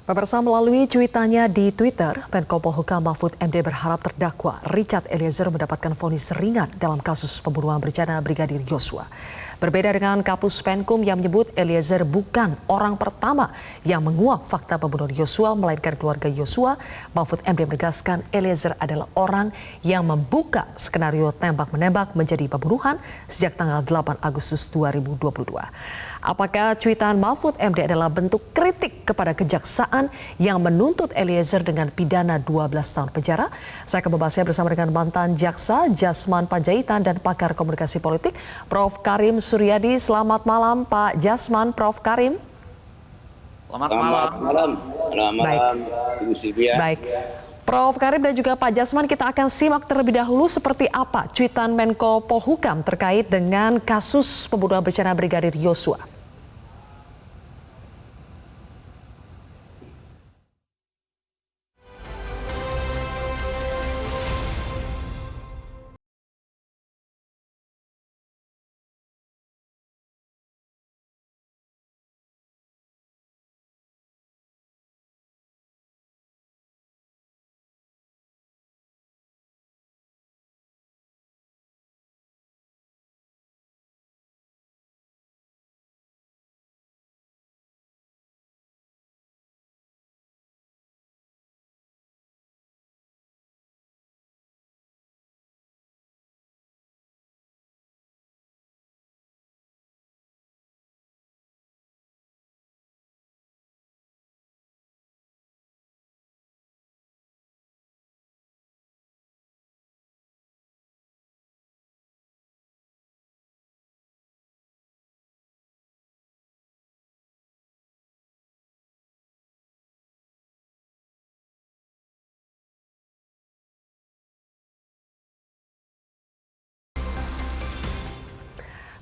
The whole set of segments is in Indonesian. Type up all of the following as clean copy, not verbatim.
Pemirsa, melalui cuitannya di Twitter, Menko Polhukam Mahfud MD berharap terdakwa Richard Eliezer mendapatkan vonis ringan dalam kasus pembunuhan berencana Brigadir Yosua. Berbeda dengan Kapus Penkum yang menyebut Eliezer bukan orang pertama yang menguak fakta pembunuhan Yosua, melainkan keluarga Yosua, Mahfud MD menegaskan Eliezer adalah orang yang membuka skenario tembak-menembak menjadi pembunuhan sejak tanggal 8 Agustus 2022. Apakah cuitan Mahfud MD adalah bentuk kritik kepada kejaksaan yang menuntut Eliezer dengan pidana 12 tahun penjara? Saya akan membahasnya bersama dengan mantan jaksa Jasman Panjaitan dan pakar komunikasi politik Prof. Karim Suryadi. Selamat malam Pak Jasman, Prof. Karim. Selamat malam. Ibu Silvia. Baik. Prof. Karim dan juga Pak Jasman, kita akan simak terlebih dahulu seperti apa cuitan Menko Polhukam terkait dengan kasus pembunuhan berencana Brigadir Yosua.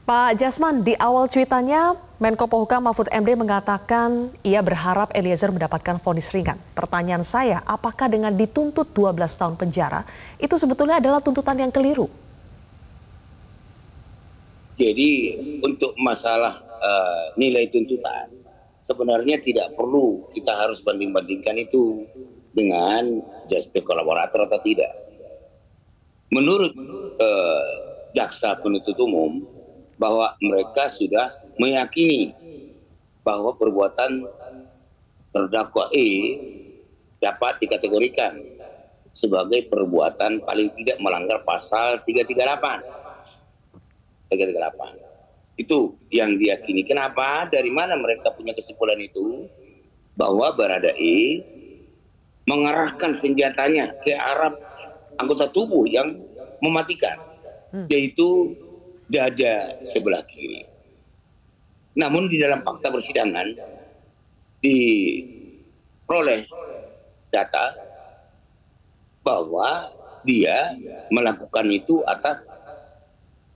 Pak Jasman, di awal cuitannya Menko Polhukam Mahfud MD mengatakan ia berharap Eliezer mendapatkan vonis ringan. Pertanyaan saya, apakah dengan dituntut 12 tahun penjara itu sebetulnya adalah tuntutan yang keliru? Jadi untuk masalah nilai tuntutan sebenarnya tidak perlu kita harus banding-bandingkan itu dengan justice kolaborator atau tidak. Menurut jaksa penuntut umum bahwa mereka sudah meyakini bahwa perbuatan terdakwa E dapat dikategorikan sebagai perbuatan paling tidak melanggar pasal 338. Itu yang diyakini. Kenapa? Dari mana mereka punya kesimpulan itu? Bahwa Baradae mengarahkan senjatanya ke arah anggota tubuh yang mematikan, yaitu dada sebelah kiri. Namun di dalam fakta persidangan diperoleh data bahwa dia melakukan itu atas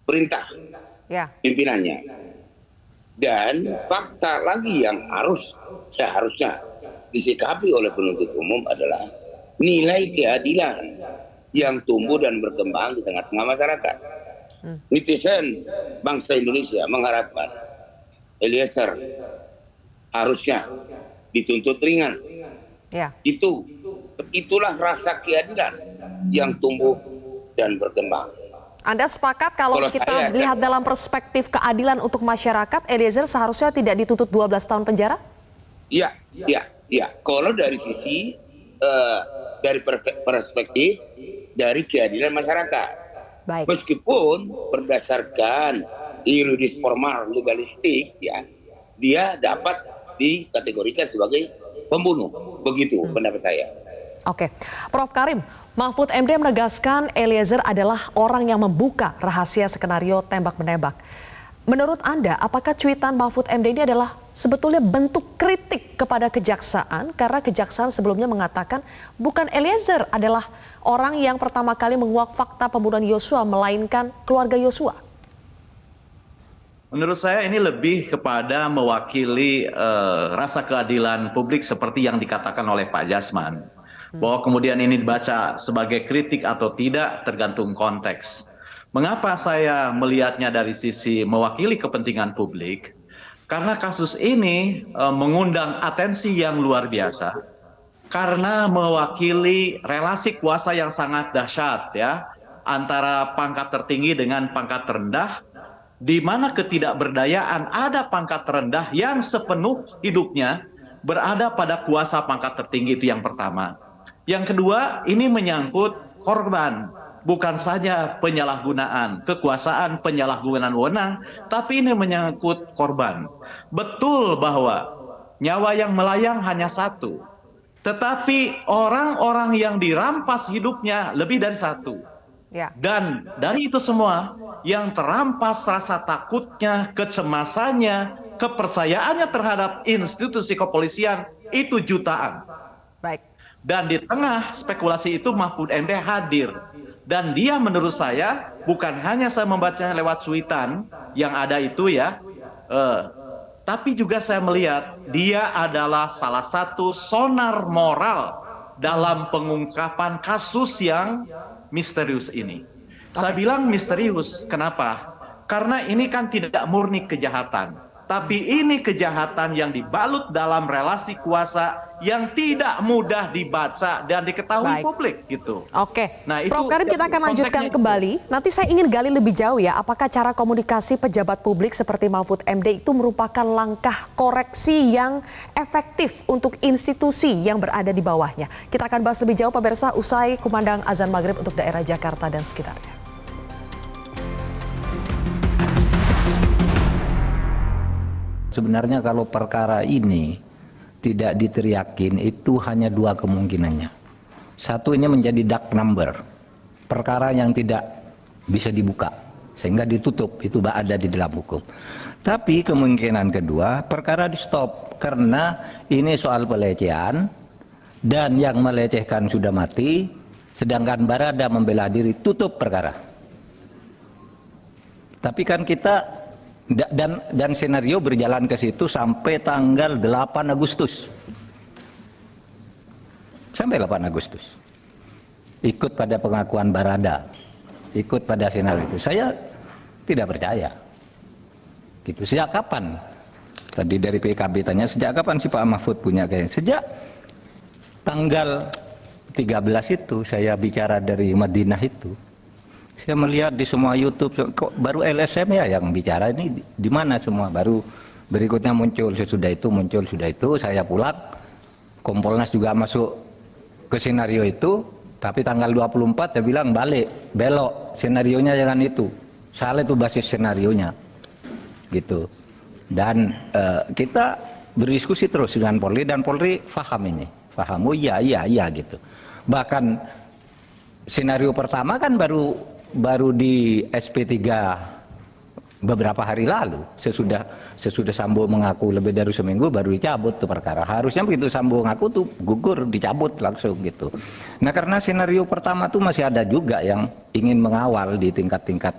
perintah pimpinannya. Dan fakta lagi yang seharusnya disikapi oleh penuntut umum adalah nilai keadilan yang tumbuh dan berkembang di tengah-tengah masyarakat. Netizen bangsa Indonesia mengharapkan Eliezer harusnya dituntut ringan. Itulah rasa keadilan yang tumbuh dan berkembang. Anda sepakat kalau kita lihat dalam perspektif keadilan untuk masyarakat, Eliezer seharusnya tidak dituntut 12 tahun penjara? Iya. Kalau dari sisi dari perspektif dari keadilan masyarakat. Baik. Meskipun berdasarkan yuridis formal legalistik, ya, dia dapat dikategorikan sebagai pembunuh. Begitu pendapat saya. Oke, Prof. Karim, Mahfud MD menegaskan Eliezer adalah orang yang membuka rahasia skenario tembak-menembak. Menurut Anda, apakah cuitan Mahfud MD ini adalah sebetulnya bentuk kritik kepada kejaksaan karena kejaksaan sebelumnya mengatakan bukan Eliezer adalah orang yang pertama kali menguak fakta pembunuhan Yosua, melainkan keluarga Yosua? Menurut saya ini lebih kepada mewakili rasa keadilan publik seperti yang dikatakan oleh Pak Jasman. Bahwa kemudian ini dibaca sebagai kritik atau tidak tergantung konteks. Mengapa saya melihatnya dari sisi mewakili kepentingan publik? Karena kasus ini mengundang atensi yang luar biasa karena mewakili relasi kuasa yang sangat dahsyat ya antara pangkat tertinggi dengan pangkat terendah, di mana ketidakberdayaan ada pangkat terendah yang sepenuh hidupnya berada pada kuasa pangkat tertinggi. Itu yang pertama. Yang kedua, ini menyangkut korban, bukan saja penyalahgunaan kekuasaan, penyalahgunaan wewenang, tapi ini menyangkut korban. Betul bahwa nyawa yang melayang hanya satu, tetapi orang-orang yang dirampas hidupnya lebih dari satu. Ya. Dan dari itu semua, yang terampas rasa takutnya, kecemasannya, kepercayaannya terhadap institusi kepolisian itu jutaan. Baik. Dan di tengah spekulasi itu Mahfud MD hadir. Dan dia menurut saya, bukan hanya saya membacanya lewat cuitan yang ada itu ya, tapi juga saya melihat dia adalah salah satu sonar moral dalam pengungkapan kasus yang misterius ini. Saya bilang misterius, kenapa? Karena ini kan tidak murni kejahatan, tapi ini kejahatan yang dibalut dalam relasi kuasa yang tidak mudah dibaca dan diketahui publik gitu. Oke, Nah, itu Prof Karim, kita akan lanjutkan kembali. Nanti saya ingin gali lebih jauh ya, apakah cara komunikasi pejabat publik seperti Mahfud MD itu merupakan langkah koreksi yang efektif untuk institusi yang berada di bawahnya. Kita akan bahas lebih jauh pemirsa usai kumandang azan maghrib untuk daerah Jakarta dan sekitarnya. Sebenarnya kalau perkara ini tidak diteriakin itu hanya dua kemungkinannya. Satu, ini menjadi dark number, perkara yang tidak bisa dibuka sehingga ditutup, itu ada di dalam hukum. Tapi kemungkinan kedua, perkara di stop karena ini soal pelecehan dan yang melecehkan sudah mati, sedangkan Barada membela diri, tutup perkara. Tapi kan kita dan senario berjalan ke situ sampai tanggal 8 Agustus. Sampai 8 Agustus. Ikut pada pengakuan Barada. Ikut pada senario itu. Saya tidak percaya. Gitu. Sejak kapan? Tadi dari PKB tanya, sejak kapan sih Pak Mahfud punya kayaknya? Sejak tanggal 13 itu saya bicara dari Madinah itu. Saya melihat di semua YouTube, kok baru LSM ya yang bicara, ini di mana semua, baru berikutnya muncul, sesudah itu muncul, sudah itu saya pulang, Kompolnas juga masuk ke senario itu, tapi tanggal 24 saya bilang balik, belok, senarionya jangan itu, salah itu basis senarionya, gitu. Dan kita berdiskusi terus dengan Polri, dan Polri paham ini, paham, oh iya gitu. Bahkan senario pertama kan baru di SP3 beberapa hari lalu, sesudah Sambo mengaku lebih dari seminggu baru dicabut tuh perkara. Harusnya begitu Sambo ngaku tuh gugur, dicabut langsung gitu. Nah, karena senario pertama tuh masih ada juga yang ingin mengawal di tingkat-tingkat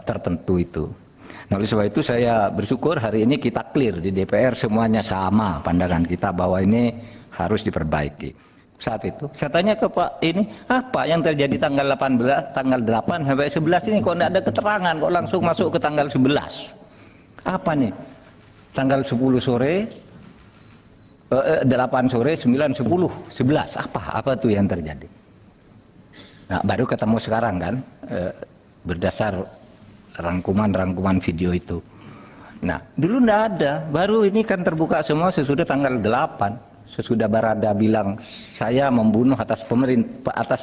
tertentu itu. Nah, oleh sebab itu saya bersyukur hari ini kita clear di DPR semuanya sama pandangan kita bahwa ini harus diperbaiki. Saat itu saya tanya ke Pak ini, apa yang terjadi tanggal 18, tanggal 8 sampai 11 ini kok tidak ada keterangan, kok langsung masuk ke tanggal 11? Apa nih? Tanggal 10 sore, 8 sore, 9, 10, 11, apa tuh yang terjadi? Nah, baru ketemu sekarang kan, berdasar rangkuman video itu. Nah, dulu tidak ada, baru ini kan terbuka semua sesudah tanggal 8. Sesudah Barada bilang saya membunuh atas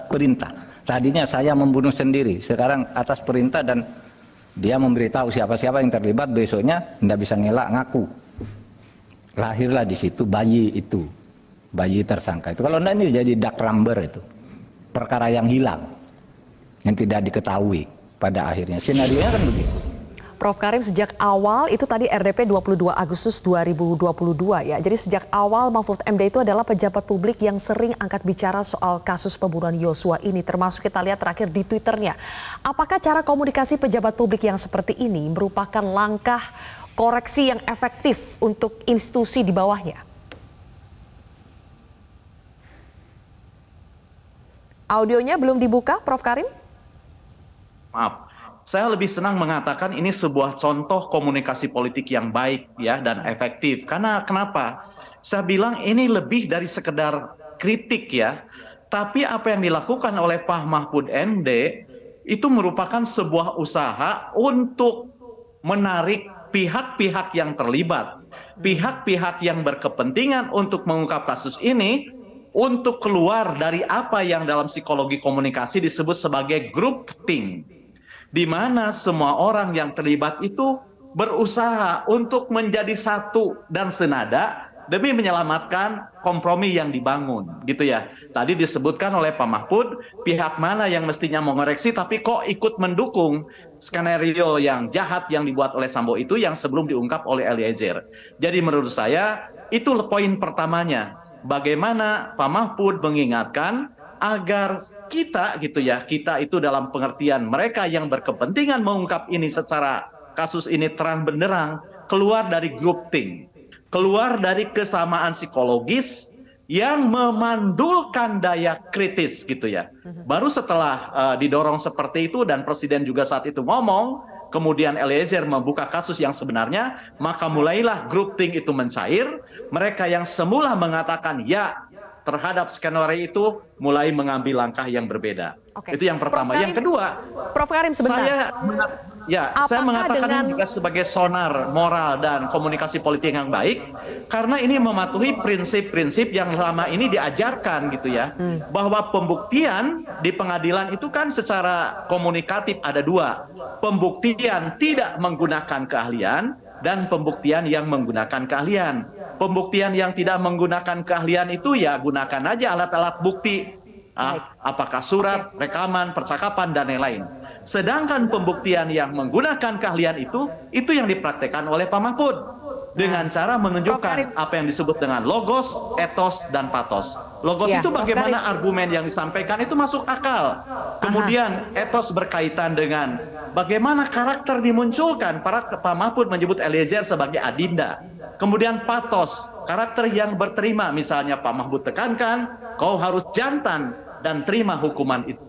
perintah. Tadinya saya membunuh sendiri, sekarang atas perintah, dan dia memberitahu siapa-siapa yang terlibat, besoknya tidak bisa ngelak ngaku. Lahirlah di situ bayi itu, bayi tersangka itu. Kalau tidak ini jadi dark number itu, perkara yang hilang, yang tidak diketahui pada akhirnya. Senarionya kan begitu. Prof Karim, sejak awal itu tadi RDP 22 Agustus 2022 ya. Jadi sejak awal Mahfud MD itu adalah pejabat publik yang sering angkat bicara soal kasus pembunuhan Yosua ini. Termasuk kita lihat terakhir di Twitternya. Apakah cara komunikasi pejabat publik yang seperti ini merupakan langkah koreksi yang efektif untuk institusi di bawahnya? Audionya belum dibuka, Prof Karim? Maaf. saya lebih senang mengatakan ini sebuah contoh komunikasi politik yang baik ya dan efektif. Karena kenapa? Saya bilang ini lebih dari sekedar kritik ya. Tapi apa yang dilakukan oleh Pak Mahfud MD itu merupakan sebuah usaha untuk menarik pihak-pihak yang terlibat, pihak-pihak yang berkepentingan untuk mengungkap kasus ini untuk keluar dari apa yang dalam psikologi komunikasi disebut sebagai groupthink, di mana semua orang yang terlibat itu berusaha untuk menjadi satu dan senada demi menyelamatkan kompromi yang dibangun, gitu ya. Tadi disebutkan oleh Pak Mahfud, pihak mana yang mestinya mengoreksi tapi kok ikut mendukung skenario yang jahat yang dibuat oleh Sambo itu yang sebelum diungkap oleh Eliezer. Jadi menurut saya itu poin pertamanya. Bagaimana Pak Mahfud mengingatkan agar kita gitu ya, kita itu dalam pengertian mereka yang berkepentingan mengungkap ini secara kasus ini terang benderang, keluar dari groupthink, keluar dari kesamaan psikologis yang memandulkan daya kritis gitu ya. Baru setelah didorong seperti itu dan Presiden juga saat itu ngomong, kemudian Eliezer membuka kasus yang sebenarnya, maka mulailah groupthink itu mencair. Mereka yang semula mengatakan ya terhadap skenario itu mulai mengambil langkah yang berbeda. Oke. Itu yang pertama. Prof. Yang kedua, Prof. Karim sebentar. saya mengatakan ini juga sebagai sonar moral dan komunikasi politik yang baik karena ini mematuhi prinsip-prinsip yang selama ini diajarkan gitu ya, bahwa pembuktian di pengadilan itu kan secara komunikatif ada dua, pembuktian tidak menggunakan keahlian dan pembuktian yang menggunakan keahlian. Pembuktian yang tidak menggunakan keahlian itu ya gunakan aja alat-alat bukti. Apakah surat, rekaman, percakapan, dan lain-lain. Sedangkan pembuktian yang menggunakan keahlian itu yang dipraktekkan oleh Pak Mahfud. Dengan cara menunjukkan apa yang disebut dengan logos, etos, dan patos. Logos itu bagaimana argumen yang disampaikan itu masuk akal. Kemudian etos berkaitan dengan bagaimana karakter dimunculkan. Pak Mahfud menyebut Eliezer sebagai adinda. Kemudian patos, karakter yang berterima. Misalnya Pak Mahfud tekankan, kau harus jantan dan terima hukuman itu.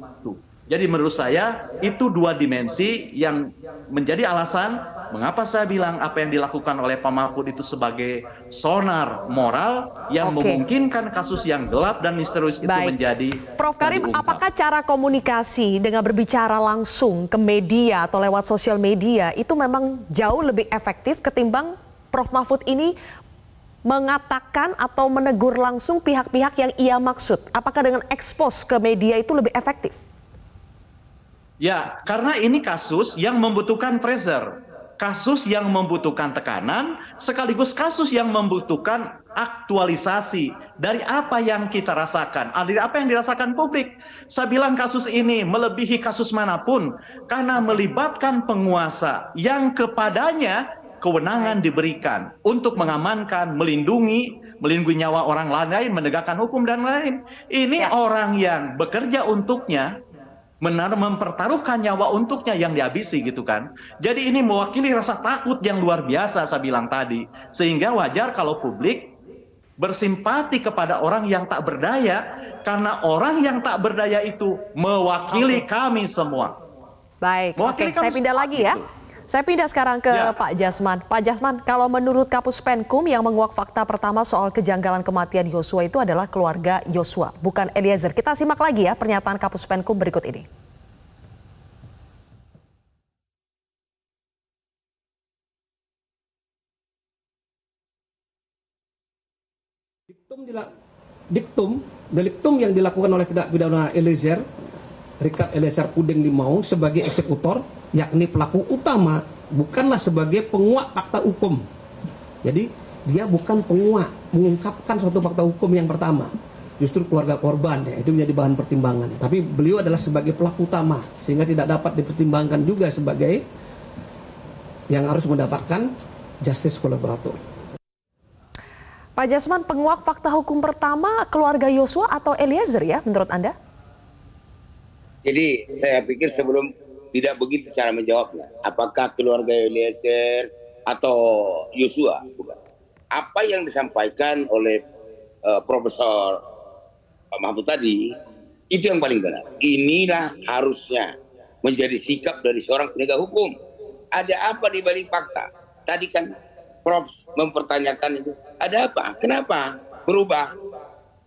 Jadi menurut saya itu dua dimensi yang menjadi alasan mengapa saya bilang apa yang dilakukan oleh Pak Mahfud itu sebagai sonar moral yang memungkinkan kasus yang gelap dan misterius itu menjadi Prof. Karim, apakah cara komunikasi dengan berbicara langsung ke media atau lewat sosial media itu memang jauh lebih efektif ketimbang Prof. Mahfud ini mengatakan atau menegur langsung pihak-pihak yang ia maksud? Apakah dengan ekspos ke media itu lebih efektif? Ya, karena ini kasus yang membutuhkan pressure, kasus yang membutuhkan tekanan, sekaligus kasus yang membutuhkan aktualisasi dari apa yang kita rasakan, dari apa yang dirasakan publik. Saya bilang kasus ini melebihi kasus manapun karena melibatkan penguasa yang kepadanya kewenangan diberikan untuk mengamankan, melindungi nyawa orang lain, menegakkan hukum dan lain. Ini orang yang bekerja untuknya, mempertaruhkan nyawa untuknya yang dihabisi gitu kan. Jadi ini mewakili rasa takut yang luar biasa saya bilang tadi. Sehingga wajar kalau publik bersimpati kepada orang yang tak berdaya karena orang yang tak berdaya itu mewakili kami semua. Baik, saya pindah lagi ya. Saya pindah sekarang ke Pak Jasman. Pak Jasman, kalau menurut Kapus Penkum yang menguak fakta pertama soal kejanggalan kematian Yosua itu adalah keluarga Yosua, bukan Eliezer. Kita simak lagi ya pernyataan Kapus Penkum berikut ini. Deliktum yang dilakukan oleh tindak pidana Eliezer, Richard Eliezer Puding Limaung sebagai eksekutor, yakni pelaku utama, bukanlah sebagai penguak fakta hukum. Jadi dia bukan penguak, mengungkapkan suatu fakta hukum yang pertama. Justru keluarga korban ya, itu menjadi bahan pertimbangan. Tapi beliau adalah sebagai pelaku utama, sehingga tidak dapat dipertimbangkan juga sebagai yang harus mendapatkan justice kolaborator. Pak Jasman, penguak fakta hukum pertama keluarga Yosua atau Eliezer ya menurut Anda? Jadi saya pikir sebelum tidak begitu cara menjawabnya. Apakah keluarga Eliezer atau Yosua? Bukan. Apa yang disampaikan oleh Profesor Pak Mahfud tadi, itu yang paling benar. Inilah harusnya menjadi sikap dari seorang penegak hukum. Ada apa di balik fakta? Tadi kan Prof mempertanyakan itu. Ada apa? Kenapa berubah?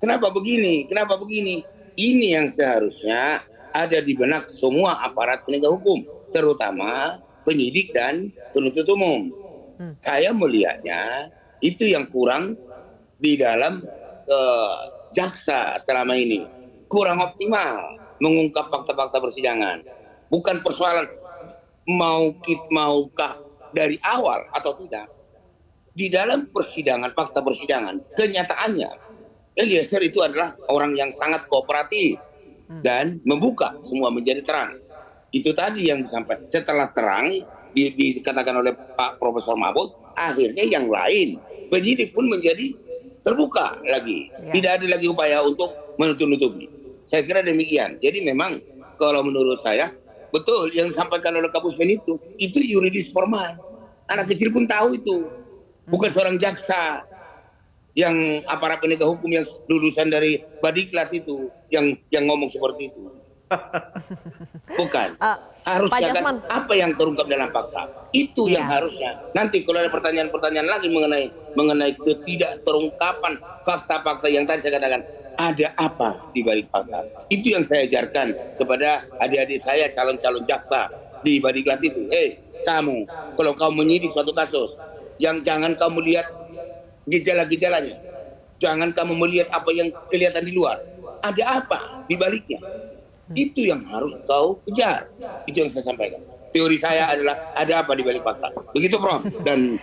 Kenapa begini? Kenapa begini? Ini yang seharusnya ada di benak semua aparat penegak hukum, terutama penyidik dan penuntut umum. Saya melihatnya itu yang kurang di dalam jaksa selama ini. Kurang optimal mengungkap fakta-fakta persidangan. Bukan persoalan maukah dari awal atau tidak. Di dalam persidangan, fakta persidangan, kenyataannya Eliezer itu adalah orang yang sangat kooperatif dan membuka semua menjadi terang. Itu tadi yang disampaikan. Setelah terang dikatakan oleh Pak Profesor Mahfud, akhirnya yang lain penyidik pun menjadi terbuka lagi. Tidak ada lagi upaya untuk menutup-nutupi. Saya kira demikian. Jadi memang kalau menurut saya betul yang disampaikan oleh Kapus Pen itu yuridis formal. Anak kecil pun tahu itu. Bukan seorang jaksa yang aparat penegak hukum yang lulusan dari Badiklat itu yang ngomong seperti itu. Bukan. Harusnya kan apa yang terungkap dalam fakta. Itu yang harusnya. Nanti kalau ada pertanyaan-pertanyaan lagi mengenai ketidakterungkapan fakta-fakta yang tadi saya katakan, ada apa di balik fakta. Itu yang saya ajarkan kepada adik-adik saya calon-calon jaksa di Badiklat itu. Kamu, kalau kamu menyidik suatu kasus, jangan kamu lihat gejala-gejalanya. Jangan kamu melihat apa yang kelihatan di luar. Ada apa di baliknya. Itu yang harus kau kejar. Itu yang saya sampaikan. Teori saya adalah ada apa di balik fakta. Begitu Prof dan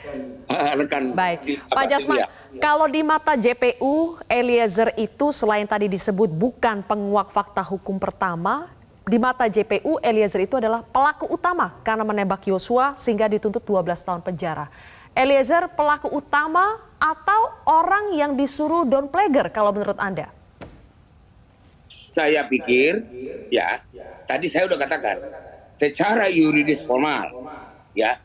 rekan. Baik, Pak Jasman, kalau di mata JPU, Eliezer itu selain tadi disebut bukan penguak fakta hukum pertama, di mata JPU Eliezer itu adalah pelaku utama karena menembak Yosua sehingga dituntut 12 tahun penjara. Eliezer pelaku utama atau orang yang disuruh downplagger kalau menurut Anda? Saya pikir, ya, tadi saya sudah katakan, secara yuridis formal, ya,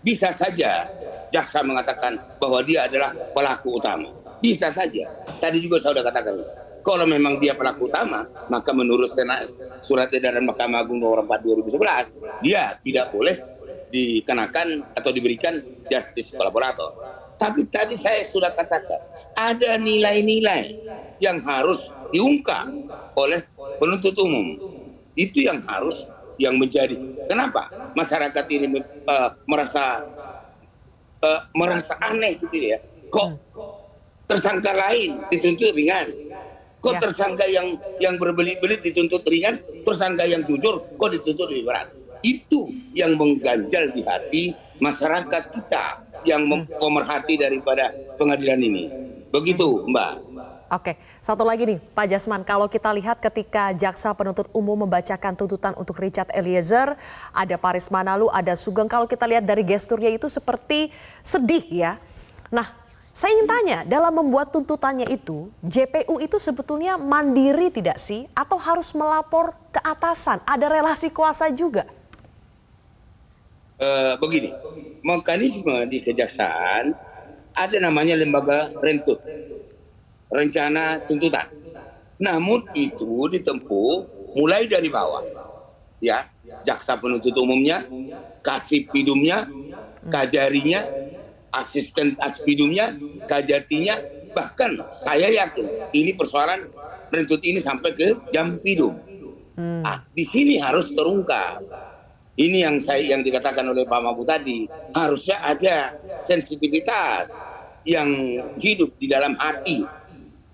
bisa saja jaksa mengatakan bahwa dia adalah pelaku utama. Bisa saja. Tadi juga saya sudah katakan, kalau memang dia pelaku utama, maka menurut surat edaran Mahkamah Agung nomor 4 2011, dia tidak boleh dikenakan atau diberikan justice kolaborator. Tapi tadi saya sudah katakan, ada nilai-nilai yang harus diungkap oleh penuntut umum. Itu yang harus, yang menjadi. Kenapa masyarakat ini merasa aneh gitu ya? Kok tersangka lain dituntut ringan? Kok tersangka yang berbelit-belit dituntut ringan? Tersangka yang jujur kok dituntut lebih berat? Itu yang mengganjal di hati masyarakat kita yang pemerhati daripada pengadilan ini. Begitu, Mbak. Oke, satu lagi nih Pak Jasman, kalau kita lihat ketika jaksa penuntut umum membacakan tuntutan untuk Richard Eliezer, ada Paris Manalu, ada Sugeng, kalau kita lihat dari gesturnya itu seperti sedih ya. Nah, saya ingin tanya, dalam membuat tuntutannya itu, JPU itu sebetulnya mandiri tidak sih? Atau harus melapor ke atasan? Ada relasi kuasa juga? Begini, mekanisme di kejaksaan ada namanya lembaga rentut, rencana tuntutan. Namun itu ditempuh mulai dari bawah, ya, jaksa penuntut umumnya, kasipidumnya, kajarinya, asisten aspidumnya, kajatinya, bahkan saya yakin ini persoalan rentut ini sampai ke jampidum. Di sini harus terungkap. Ini yang dikatakan oleh Pak Mahfud tadi, harusnya ada sensitivitas yang hidup di dalam hati,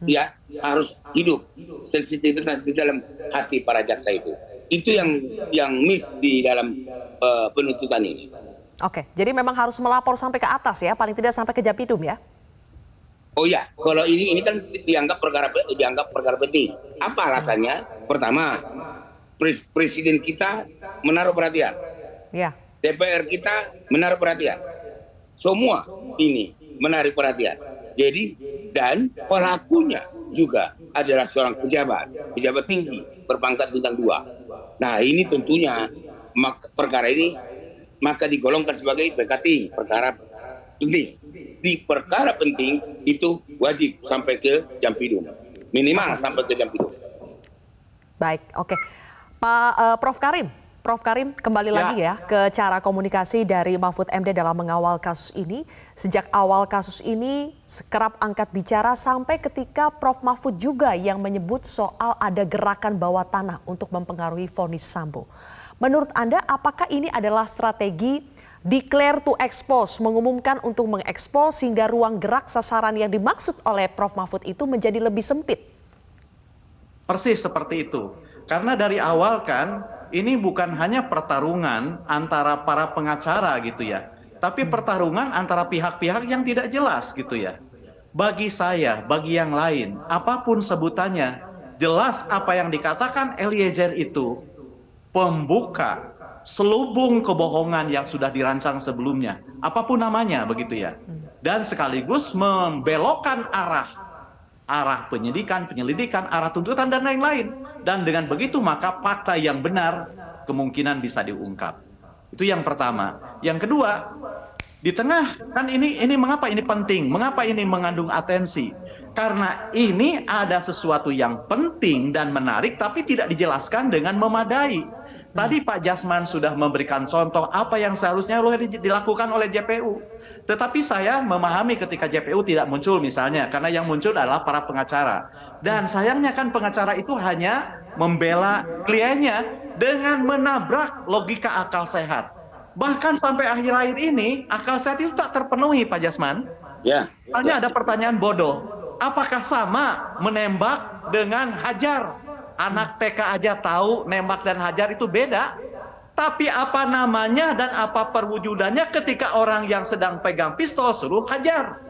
ya, harus hidup sensitivitas di dalam hati para jaksa itu. Itu yang miss di dalam penuntutan ini. Oke, jadi memang harus melapor sampai ke atas ya, paling tidak sampai ke Jampidum ya? Oh ya, kalau ini kan dianggap perkara penting. Apa alasannya? Pertama, Presiden kita menaruh perhatian, DPR kita menaruh perhatian, semua ini menarik perhatian. Jadi dan pelakunya juga adalah seorang pejabat tinggi berpangkat bintang 2. Nah ini tentunya perkara ini maka digolongkan sebagai perkara penting. Di perkara penting itu wajib sampai ke Jampidum, minimal sampai ke Jampidum. Baik, oke. Pak Prof Karim, Prof. Karim, kembali lagi ya ke cara komunikasi dari Mahfud MD dalam mengawal kasus ini. Sejak awal kasus ini kerap angkat bicara sampai ketika Prof. Mahfud juga yang menyebut soal ada gerakan bawah tanah untuk mempengaruhi vonis Sambo. Menurut Anda, apakah ini adalah strategi declare to expose, mengumumkan untuk mengekspos sehingga ruang gerak sasaran yang dimaksud oleh Prof. Mahfud itu menjadi lebih sempit? Persis seperti itu. Karena dari awal kan ini bukan hanya pertarungan antara para pengacara gitu ya, tapi pertarungan antara pihak-pihak yang tidak jelas gitu ya. Bagi saya, bagi yang lain, apapun sebutannya, jelas apa yang dikatakan Eliezer itu pembuka selubung kebohongan yang sudah dirancang sebelumnya, apapun namanya begitu ya. Dan sekaligus membelokkan arah penyidikan, penyelidikan, arah tuntutan dan lain-lain. Dan dengan begitu maka fakta yang benar kemungkinan bisa diungkap. Itu yang pertama. Yang kedua, di tengah kan ini mengapa ini penting? Mengapa ini mengandung atensi? Karena ini ada sesuatu yang penting dan menarik tapi tidak dijelaskan dengan memadai. Tadi Pak Jasman sudah memberikan contoh apa yang seharusnya dilakukan oleh JPU. Tetapi saya memahami ketika JPU tidak muncul misalnya, karena yang muncul adalah para pengacara. Dan sayangnya kan pengacara itu hanya membela kliennya dengan menabrak logika akal sehat. Bahkan sampai akhir-akhir ini, akal sehat itu tak terpenuhi Pak Jasman. Ya. Hanya ada pertanyaan bodoh. Apakah sama menembak dengan hajar? Anak TK aja tahu nembak dan hajar itu beda. Tapi apa namanya dan apa perwujudannya ketika orang yang sedang pegang pistol suruh hajar?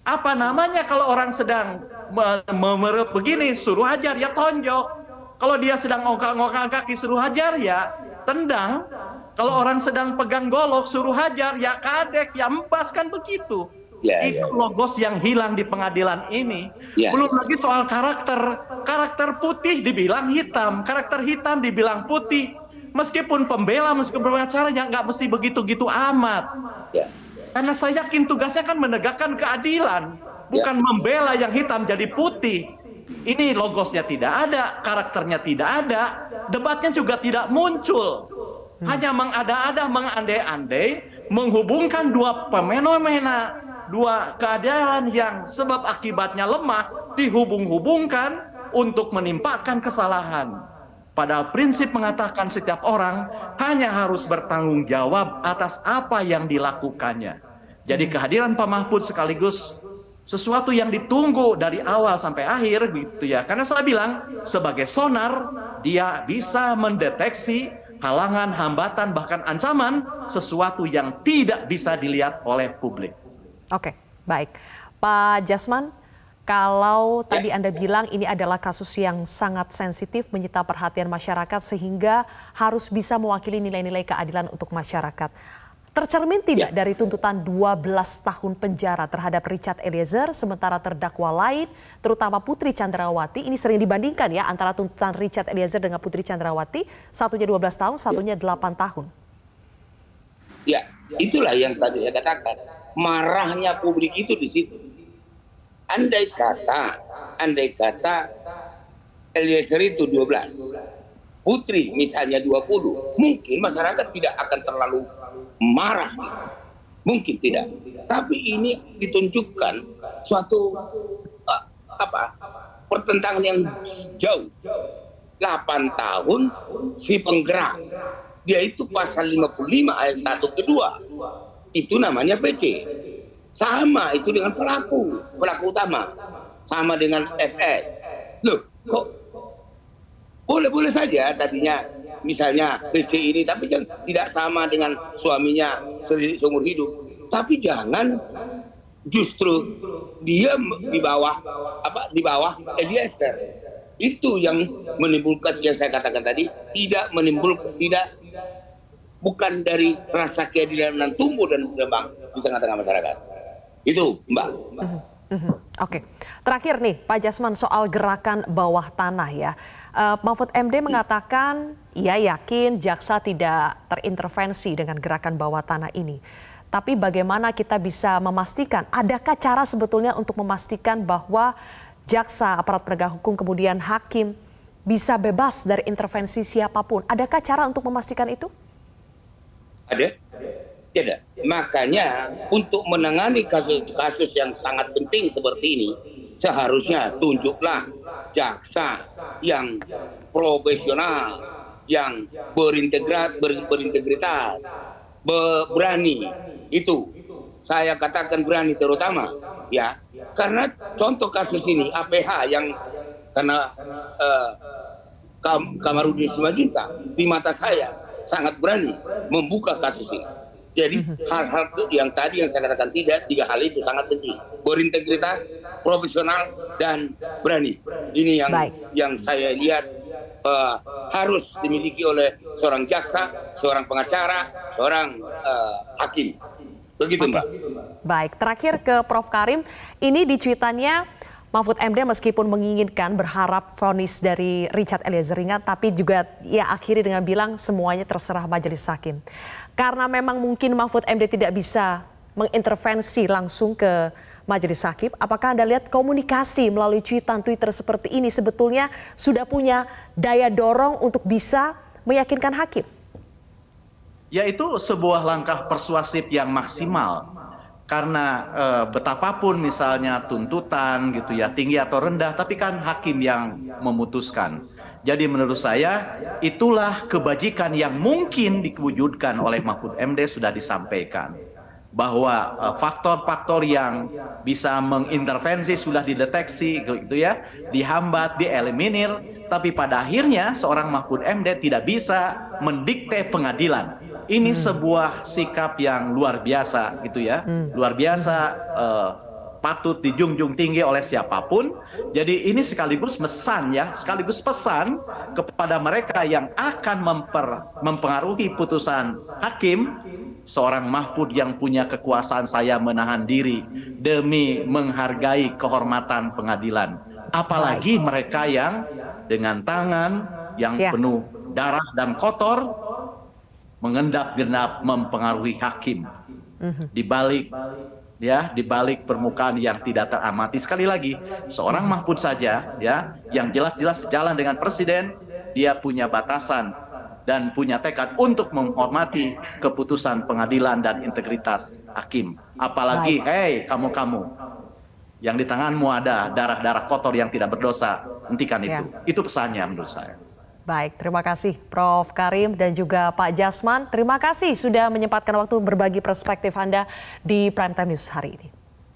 Apa namanya kalau orang sedang memerut begini suruh hajar, ya tonjok. Kalau dia sedang ngongkang-ngongkang kaki suruh hajar, ya tendang. Kalau orang sedang pegang golok suruh hajar, ya kadek, ya embas, kan begitu. Itu logos yang hilang di pengadilan ini. Belum lagi soal karakter putih dibilang hitam, karakter hitam dibilang putih. Meskipun pembela, meskipun pengacara yang nggak mesti begitu-gitu amat. Karena saya yakin tugasnya kan menegakkan keadilan, bukan membela yang hitam jadi putih. Ini logosnya tidak ada, karakternya tidak ada, debatnya juga tidak muncul. Hanya mengada-ada, mengandai-andai, menghubungkan dua fenomena, dua keadaan yang sebab akibatnya lemah dihubung-hubungkan untuk menimpakan kesalahan. Padahal prinsip mengatakan setiap orang hanya harus bertanggung jawab atas apa yang dilakukannya. Jadi kehadiran Pak Mahfud sekaligus sesuatu yang ditunggu dari awal sampai akhir gitu ya. Karena saya bilang sebagai sonar dia bisa mendeteksi halangan, hambatan, bahkan ancaman sesuatu yang tidak bisa dilihat oleh publik. Oke, baik. Pak Jasman, kalau tadi Anda bilang ini adalah kasus yang sangat sensitif, menyita perhatian masyarakat sehingga harus bisa mewakili nilai-nilai keadilan untuk masyarakat. Tercermin tidak dari tuntutan 12 tahun penjara terhadap Richard Eliezer, sementara terdakwa lain, terutama Putri Chandrawati, ini sering dibandingkan ya antara tuntutan Richard Eliezer dengan Putri Chandrawati, satunya 12 tahun, satunya 8 tahun. Ya, itulah yang tadi saya katakan. Marahnya publik itu di situ. Andai kata Eliezer itu 12, Putri misalnya 20, mungkin masyarakat tidak akan terlalu marah. Mungkin tidak. Tapi ini ditunjukkan suatu pertentangan yang jauh. 8 tahun si penggerak. Dia itu pasal 55 ayat 1 kedua. Itu namanya PC. Sama itu dengan pelaku utama. Sama dengan FS. Loh, kok boleh-boleh saja tadinya misalnya PC ini, tapi tidak sama dengan suaminya seumur hidup. Tapi jangan justru dia di bawah Eliezer. Itu yang menimbulkan yang saya katakan tadi, bukan dari rasa keadilan yang tumbuh dan berkembang di tengah-tengah masyarakat. Itu, Mbak. Oke. Terakhir nih, Pak Jasman, soal gerakan bawah tanah ya. Mahfud MD mengatakan ia yakin jaksa tidak terintervensi dengan gerakan bawah tanah ini. Tapi bagaimana kita bisa memastikan, adakah cara sebetulnya untuk memastikan bahwa jaksa, aparat penegak hukum, kemudian hakim bisa bebas dari intervensi siapapun. Adakah cara untuk memastikan itu? Ada? Tidak. Makanya untuk menangani kasus-kasus yang sangat penting seperti ini, seharusnya tunjuklah jaksa yang profesional, yang berintegritas, berani. Itu saya katakan berani terutama, ya, karena contoh kasus ini APH yang karena Kamarudin Simanjuntak di mata saya sangat berani membuka kasus ini. Jadi hal-hal yang tadi yang saya katakan tiga hal itu sangat penting. Berintegritas, profesional, dan berani. Ini yang saya lihat harus dimiliki oleh seorang jaksa, seorang pengacara, seorang hakim. Begitu, Mbak. Baik, terakhir ke Prof. Karim. Ini di cuitannya Mahfud MD meskipun menginginkan berharap vonis dari Richard Eliezer ringan, tapi juga ya akhiri dengan bilang semuanya terserah majelis hakim. Karena memang mungkin Mahfud MD tidak bisa mengintervensi langsung ke majelis hakim, apakah Anda lihat komunikasi melalui cuitan Twitter seperti ini sebetulnya sudah punya daya dorong untuk bisa meyakinkan hakim? Ya, itu sebuah langkah persuasif yang maksimal. Karena betapapun misalnya tuntutan gitu ya, tinggi atau rendah, tapi kan hakim yang memutuskan. Jadi menurut saya itulah kebajikan yang mungkin diwujudkan oleh Mahfud MD sudah disampaikan. Bahwa faktor-faktor yang bisa mengintervensi sudah dideteksi gitu ya, dihambat, dieliminir, tapi pada akhirnya seorang Mahfud MD tidak bisa mendikte pengadilan. Ini sebuah sikap yang luar biasa gitu ya, luar biasa, patut dijunjung tinggi oleh siapapun. Jadi ini sekaligus pesan ya, sekaligus pesan kepada mereka yang akan mempengaruhi putusan hakim. Seorang Mahfud yang punya kekuasaan saya menahan diri demi menghargai kehormatan pengadilan. Apalagi mereka yang dengan tangan yang penuh darah dan kotor mengendap-gendap mempengaruhi hakim di balik permukaan yang tidak teramati. Sekali lagi, seorang Mahfud saja ya yang jelas-jelas sejalan dengan presiden, dia punya batasan dan punya tekad untuk menghormati keputusan pengadilan dan integritas hakim. Apalagi kamu yang di tanganmu ada darah-darah kotor yang tidak berdosa, hentikan itu. Itu pesannya menurut saya. Baik, terima kasih Prof. Karim dan juga Pak Jasman. Terima kasih sudah menyempatkan waktu berbagi perspektif Anda di Prime Time News hari ini.